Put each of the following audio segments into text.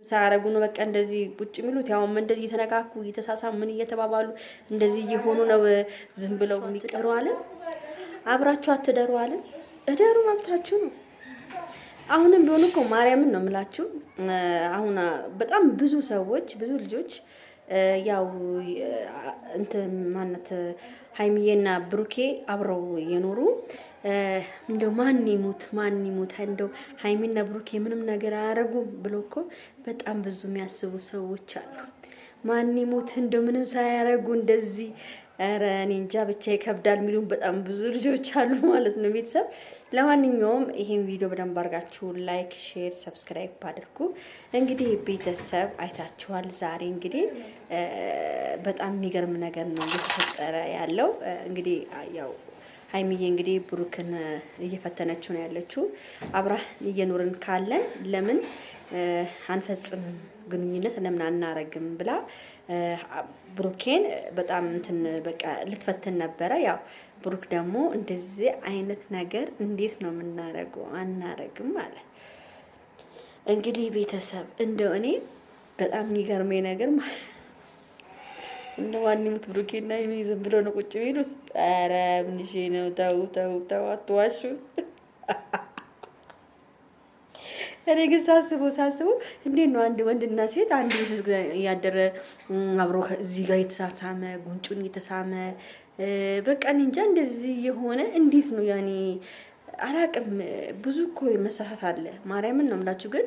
ሳያረጉ ነው በቃ እንደዚህ ቁጭ የሚሉት። ያው እንደዚህ እየተነካኩ እየተሳሳሙ ምን እየተባባሉ እንደዚህ እየሆኑ ነው ዝም ብለው የሚቀሩ አለ። አብራችሁ አትደሩ አለ። እደሩ መብታችሁ ነው። አሁንም ቢሆን እኮ ማርያምን ነው የምላችሁ። አሁን በጣም ብዙ ሰዎች ብዙ ልጆች ያው እንትን ማነት ሀይሚዬና ብሩኬ አብረው የኖሩ እንደው ማን ይሙት እንደው ሀይሚና ብሩኬ ምንም ነገር አያረጉም ብሎ እኮ በጣም ብዙ የሚያስቡ ሰዎች አሉ። ማን ይሙት እንደው ምንም ሳያረጉ እንደዚህ ኧረ እኔ እንጃ ብቻ ይከብዳል የሚሉን በጣም ብዙ ልጆች አሉ ማለት ነው ቤተሰብ። ለማንኛውም ይሄን ቪዲዮ በደንብ አድርጋችሁ ላይክ፣ ሼር፣ ሰብስክራይብ አድርጉ። እንግዲህ ቤተሰብ አይታችኋል። ዛሬ እንግዲህ በጣም የሚገርም ነገር ነው እየተፈጠረ ያለው። እንግዲህ ያው ሀይሚዬ እንግዲህ ብሩክን እየፈተነችው ነው ያለችው። አብራን እየኖርን ካለን ለምን አንፈጽምም ግንኙነት ለምን አናረግም ብላ ብሩኬን በጣም እንትን በቃ ልትፈትን ነበረ። ያው ብሩክ ደግሞ እንደዚህ አይነት ነገር እንዴት ነው የምናረገው? አናረግም አለ። እንግዲህ ቤተሰብ እንደው እኔ በጣም የሚገርመኝ ነገር ማለት እንደ ዋኒሙት ብሩኬና ዝም ብሎ ነው ቁጭ ቢሉት። ኧረ ምንሽ ነው? ተው አትዋሹ። እኔ ግን ሳስበው እንዴት ነው አንድ ወንድና ሴት አንድ ቤት ያደረ አብሮ እዚህ ጋር የተሳሳመ ጉንጩን የተሳመ በቃ እንጃ እንደዚህ የሆነ እንዴት ነው ያኔ አላቅም። ብዙ እኮ መሳሳት አለ። ማርያምን ነው የምላችሁ። ግን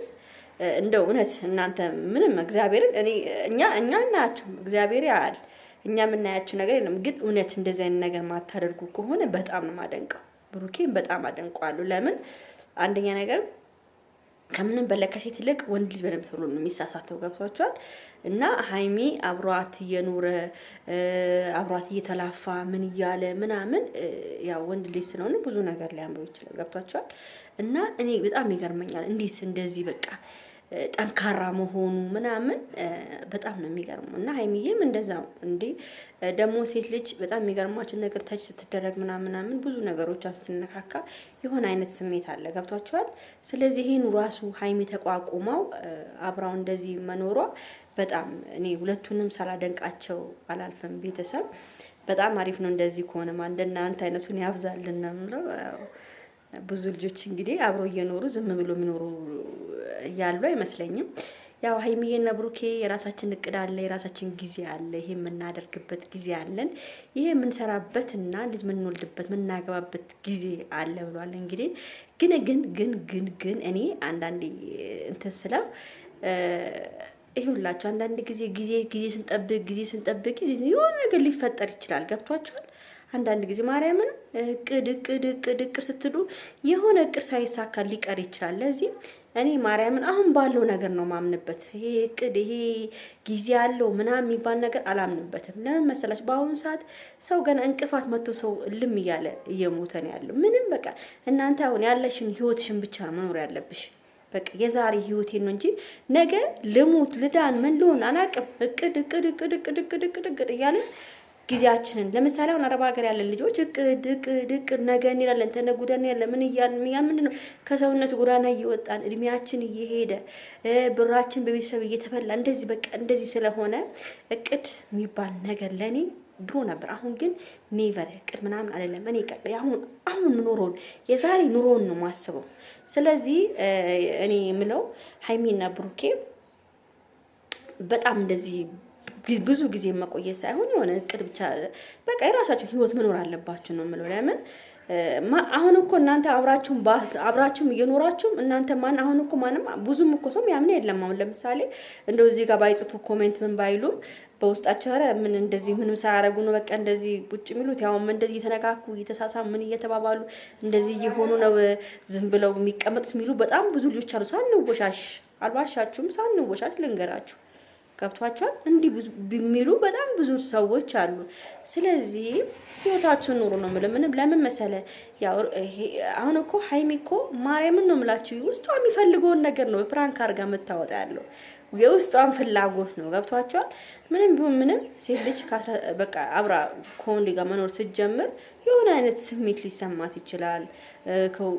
እንደው እውነት እናንተ ምንም እግዚአብሔርን እኛ እናያችሁ እግዚአብሔር ያያል። እኛ የምናያችሁ ነገር የለም። ግን እውነት እንደዚህ አይነት ነገር ማታደርጉ ከሆነ በጣም ነው ማደንቀው። ብሩኬን በጣም አደንቀዋለሁ። ለምን አንደኛ ነገር ከምንም በላይ ከሴት ይልቅ ወንድ ልጅ በደንብ ተብሎ ነው የሚሳሳተው። ገብቷቸዋል። እና ሀይሚ አብሯት እየኖረ አብሯት እየተላፋ ምን እያለ ምናምን ያው ወንድ ልጅ ስለሆነ ብዙ ነገር ሊያምረው ይችላል። ገብቷቸዋል። እና እኔ በጣም ይገርመኛል እንዴት እንደዚህ በቃ ጠንካራ መሆኑ ምናምን በጣም ነው የሚገርመው። እና ሀይሚዬም እንደዛው እንዴ ደግሞ ሴት ልጅ በጣም የሚገርማችሁ ነገር ታች ስትደረግ ምናምን ብዙ ነገሮች ስትነካካ የሆነ አይነት ስሜት አለ። ገብቷቸዋል። ስለዚህ ይሄን ራሱ ሀይሚ ተቋቁመው አብራው እንደዚህ መኖሯ በጣም እኔ ሁለቱንም ሳላደንቃቸው አላልፈም። ቤተሰብ በጣም አሪፍ ነው። እንደዚህ ከሆነማ እንደናንተ አይነቱን ያብዛልን ነው። ብዙ ልጆች እንግዲህ አብሮ እየኖሩ ዝም ብሎ የሚኖሩ ያሉ አይመስለኝም። ያው ሀይሚዬና ብሩኬ የራሳችን እቅድ አለ፣ የራሳችን ጊዜ አለ። ይሄ የምናደርግበት ጊዜ አለን። ይሄ የምንሰራበትና ልጅ የምንወልድበት የምናገባበት ጊዜ አለ ብሏል። እንግዲህ ግን እኔ አንዳንዴ እንትን ስለው ይሁላችሁ አንዳንድ ጊዜ ስንጠብቅ የሆነ ነገር ሊፈጠር ይችላል። ገብቷችኋል? አንዳንድ ጊዜ ማርያምን እቅድ ስትሉ የሆነ እቅድ ሳይሳካ ሊቀር ይችላል። ለዚህ እኔ ማርያምን አሁን ባለው ነገር ነው ማምንበት። ይሄ እቅድ ይሄ ጊዜ ያለው ምናምን የሚባል ነገር አላምንበትም። ለምን መሰላችሁ? በአሁኑ ሰዓት ሰው ገና እንቅፋት መጥቶ ሰው ልም እያለ እየሞተ ነው ያለው። ምንም በቃ እናንተ አሁን ያለሽን ህይወትሽን ብቻ መኖር ያለብሽ። በቃ የዛሬ ህይወቴን ነው እንጂ ነገ ልሙት ልዳን ምን ልሆን አላውቅም። እቅድ እያለን ጊዜያችንን ለምሳሌ አሁን አረብ ሀገር ያለን ልጆች እቅድ ነገ እንላለን ተነጉደን ያለ ምን እያልን ምንድነው ከሰውነት ጎዳና እየወጣን እድሜያችን እየሄደ ብራችን በቤተሰብ እየተበላ እንደዚህ በቃ እንደዚህ ስለሆነ እቅድ የሚባል ነገር ለኔ ድሮ ነበር። አሁን ግን ኔቨር እቅድ ምናምን አይደለም። እኔ አሁን ኑሮን የዛሬ ኑሮን ነው ማስበው። ስለዚህ እኔ የምለው ሀይሚና ብሩኬ በጣም እንደዚህ ብዙ ጊዜ መቆየት ሳይሆን የሆነ እቅድ ብቻ በቃ የራሳችሁን ህይወት መኖር አለባችሁ ነው የምለው። ለምን አሁን እኮ እናንተ አብራችሁም እየኖራችሁም እናንተ አሁን እኮ ማንም ብዙም እኮ ሰው ያምን የለም። አሁን ለምሳሌ እንደው እዚህ ጋር ባይጽፉ ኮሜንት ምን ባይሉም በውስጣቸው ኧረ ምን እንደዚህ ምንም ሳያረጉ ነው በቃ እንደዚህ ቁጭ የሚሉት። ያው እንደዚህ እየተነካኩ እየተሳሳሙ ምን እየተባባሉ እንደዚህ እየሆኑ ነው ዝም ብለው የሚቀመጡት የሚሉ በጣም ብዙ ልጆች አሉ። ሳንወሻሽ አልዋሻችሁም፣ ሳንወሻሽ ልንገራችሁ። ገብቷቸዋል። እንዲህ ቢሚሉ በጣም ብዙ ሰዎች አሉ። ስለዚህ ህይወታችሁን ኑሩ ነው የምለው። ምንም ለምን መሰለ ያው አሁን እኮ ሀይሚ እኮ ማርያምን ነው የምላችሁ ውስጧ የሚፈልገውን ነገር ነው ፕራንክ አድርጋ የምታወጣ ያለው የውስጧን ፍላጎት ነው። ገብቷቸዋል። ምንም ቢሆን ምንም ሴት ልጅ በቃ አብራ ከወንድ ጋር መኖር ስትጀምር የሆነ አይነት ስሜት ሊሰማት ይችላል።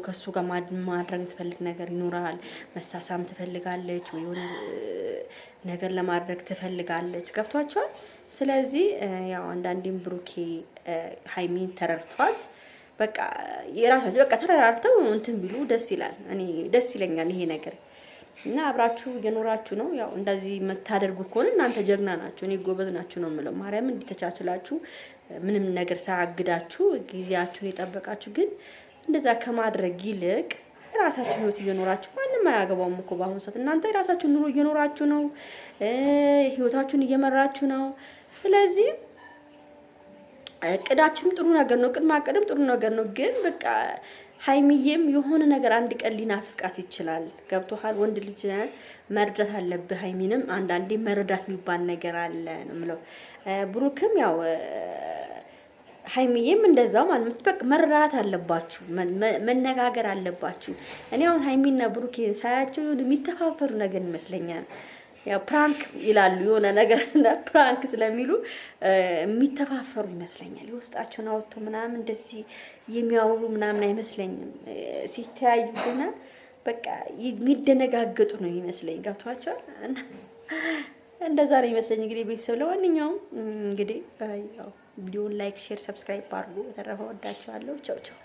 ከሱ ጋር ማድረግ ትፈልግ ነገር ይኖራል። መሳሳም ትፈልጋለች ወይ የሆነ ነገር ለማድረግ ትፈልጋለች። ገብቷቸዋል። ስለዚህ ያው አንዳንዴም ብሩኬ ሀይሚን ተረድቷት በቃ የራሳቸው በቃ ተረራርተው እንትን ቢሉ ደስ ይላል። እኔ ደስ ይለኛል ይሄ ነገር እና አብራችሁ እየኖራችሁ ነው። ያው እንደዚህ የምታደርጉ ከሆነ እናንተ ጀግና ናችሁ፣ እኔ ጎበዝ ናችሁ ነው የምለው። ማርያምን እንዲተቻችላችሁ ምንም ነገር ሳያግዳችሁ ጊዜያችሁን የጠበቃችሁ ግን እንደዛ ከማድረግ ይልቅ የራሳችሁን ህይወት እየኖራችሁ ማንም አያገባውም እኮ በአሁኑ ሰዓት እናንተ የራሳችሁን ኑሮ እየኖራችሁ ነው፣ ህይወታችሁን እየመራችሁ ነው። ስለዚህ እቅዳችሁም ጥሩ ነገር ነው፣ እቅድ ማቀድም ጥሩ ነገር ነው። ግን በቃ ሀይሚዬም የሆነ ነገር አንድ ቀን ሊናፍቃት ይችላል። ገብቶሃል? ወንድ ልጅ መርዳት አለብህ። ሀይሚንም አንዳንዴ መረዳት የሚባል ነገር አለ ነው የምለው። ብሩክም ያው ሀይሚዬም እንደዛው ማለት በቃ መረዳት አለባችሁ፣ መነጋገር አለባችሁ። እኔ አሁን ሀይሚና ብሩኬን ሳያቸው የሚተፋፈሩ ነገር ይመስለኛል። ያው ፕራንክ ይላሉ የሆነ ነገር ፕራንክ ስለሚሉ የሚተፋፈሩ ይመስለኛል። የውስጣቸውን አውጥቶ ምናምን እንደዚህ የሚያወሩ ምናምን አይመስለኝም። ሲተያዩ ግን በቃ የሚደነጋገጡ ነው ይመስለኝ። ገብቷቸዋል። እንደዛ ነው ይመስለኝ። እንግዲህ ቤተሰብ ለማንኛውም እንግዲህ ያው ቪዲዮውን ላይክ፣ ሼር፣ ሰብስክራይብ አድርጉ። በተረፈ ወዳችኋለሁ። ቻው ቻው።